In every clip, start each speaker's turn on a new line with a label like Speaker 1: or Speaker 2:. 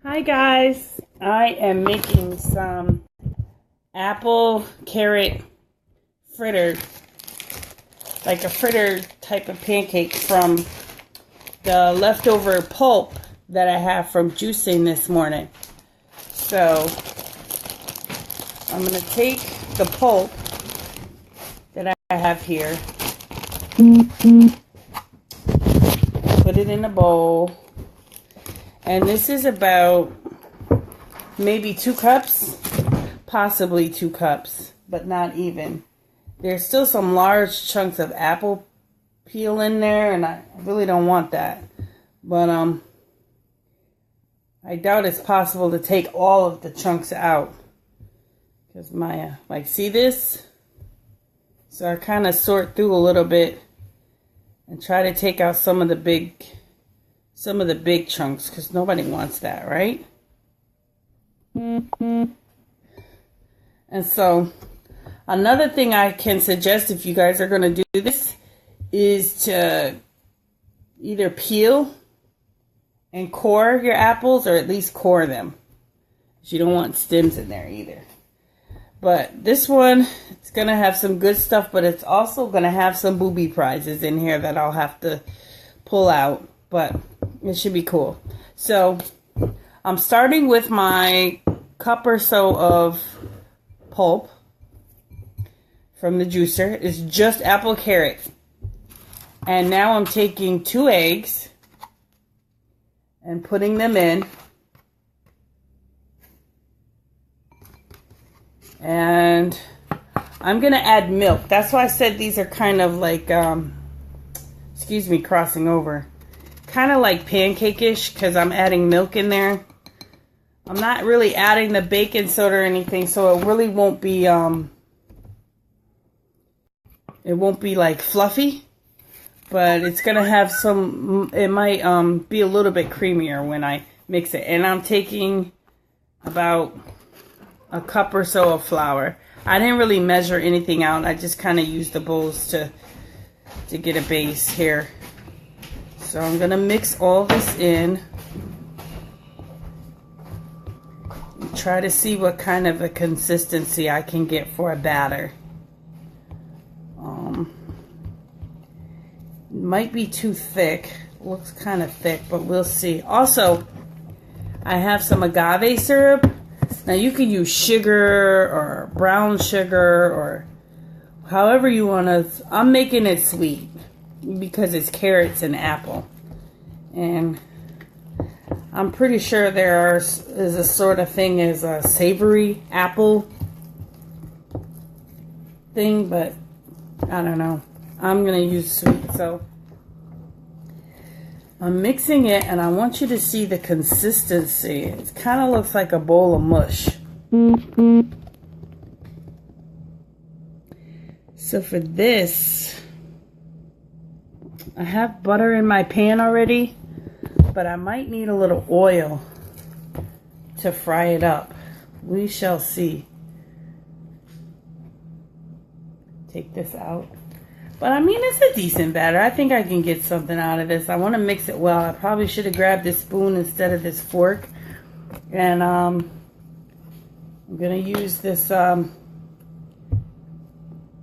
Speaker 1: Hi guys, I am making some apple carrot fritter, like a fritter type of pancake from the leftover pulp that I have from juicing this morning. So I'm going to take the pulp that I have here, put it in a bowl. And this is about maybe 2 cups, possibly 2 cups, but not even. There's still some large chunks of apple peel in there, and I really don't want that. But I doubt it's possible to take all of the chunks out. Because my, see this? So I kind of sort through a little bit and try to take out some of the big chunks, because nobody wants that, right? And so another thing I can suggest if you guys are going to do this is to either peel and core your apples, or at least core them. You don't want stems in there either. But this one, it's going to have some good stuff, but it's also going to have some booby prizes in here that I'll have to pull out. But it should be cool. So I'm starting with my cup or so of pulp from the juicer. It's just apple carrot. And now I'm taking 2 eggs and putting them in. And I'm going to add milk. That's why I said these are kind of like, excuse me, crossing over. Kind of like pancake-ish, because I'm adding milk in there. I'm not really adding the baking soda or anything, so it really won't be like fluffy, but it's gonna have some, it might be a little bit creamier when I mix it. And I'm taking about a cup or so of flour. I didn't really measure anything out. I just kind of used the bowls to get a base here. So I'm going to mix all this in. Try to see what kind of a consistency I can get for a batter. It might be too thick. Looks kind of thick, but we'll see. Also, I have some agave syrup. Now you can use sugar or brown sugar or however you want to. I'm making it sweet, because it's carrots and apple, and I'm pretty sure is a sort of thing as a savory apple thing, but I don't know. I'm gonna use sweet, so I'm mixing it, and I want you to see the consistency. It kind of looks like a bowl of mush. So for this, I have butter in my pan already, but I might need a little oil to fry it up. We shall see. Take this out. But I mean, it's a decent batter. I think I can get something out of this. I want to mix it well. I probably should have grabbed this spoon instead of this fork. And I'm going to use this,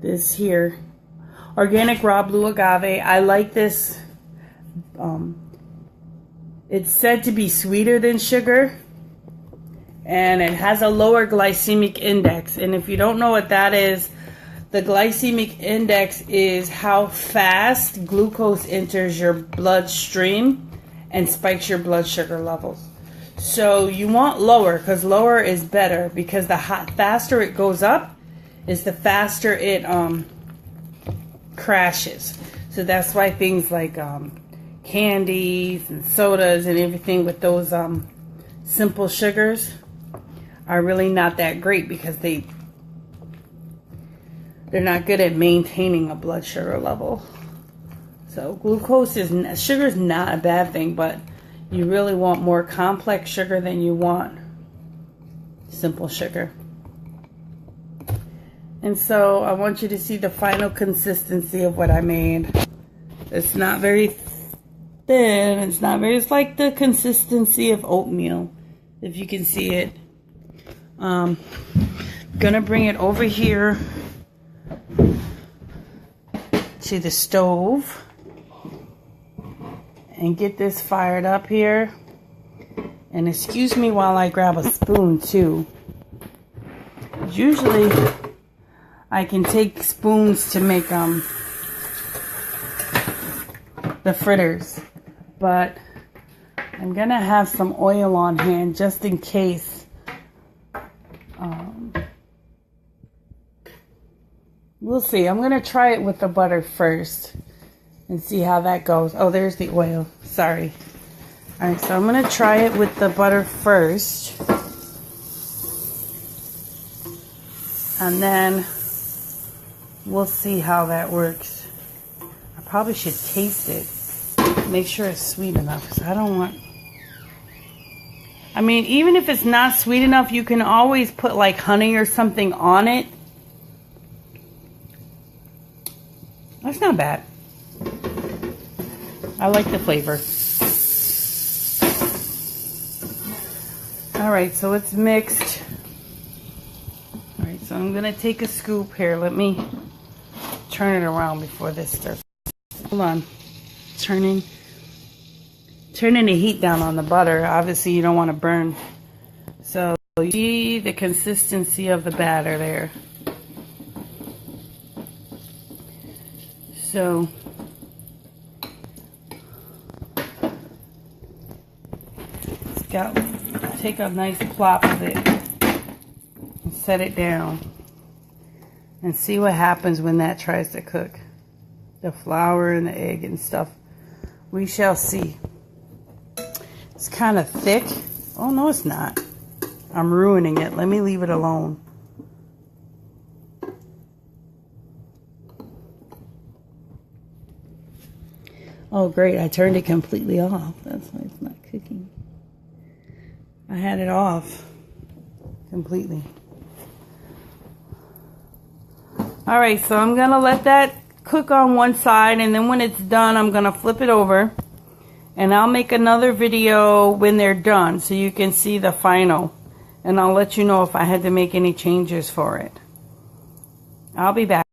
Speaker 1: this here. Organic raw blue agave. I like this. It's said to be sweeter than sugar, and it has a lower glycemic index. And if you don't know what that is, the glycemic index is how fast glucose enters your bloodstream and spikes your blood sugar levels. So you want lower, because lower is better, because the faster it goes up is the faster it crashes. So that's why things like candies and sodas and everything with those simple sugars are really not that great, because they're not good at maintaining a blood sugar level. So sugar is not a bad thing, but you really want more complex sugar than you want simple sugar. And so I want you to see the final consistency of what I made. It's not very thin. It's not very, it's like the consistency of oatmeal. if you can see it. Gonna bring it over here to the stove and get this fired up here. And excuse me while I grab a spoon too. Usually I can take spoons to make the fritters, but I'm gonna have some oil on hand just in case. We'll see. I'm gonna try it with the butter first and see how that goes. Oh, there's the oil. Sorry. All right, so I'm gonna try it with the butter first, and then we'll see how that works. I probably should taste it. Make sure it's sweet enough, because I don't want... I mean, even if it's not sweet enough, you can always put like honey or something on it. That's not bad. I like the flavor. Alright, so it's mixed. Alright, so I'm going to take a scoop here. Let me turn it around before this starts. Hold on. Turning the heat down on the butter. Obviously, you don't want to burn. So, you see the consistency of the batter there. So, take a nice plop of it and set it down and see what happens when that tries to cook. The flour and the egg and stuff. We shall see. It's kind of thick. Oh, no, it's not. I'm ruining it. Let me leave it alone. Oh, great. I turned it completely off. That's why it's not cooking. I had it off completely. All right, so I'm going to let that cook on one side, and then when it's done, I'm going to flip it over. And I'll make another video when they're done so you can see the final. And I'll let you know if I had to make any changes for it. I'll be back.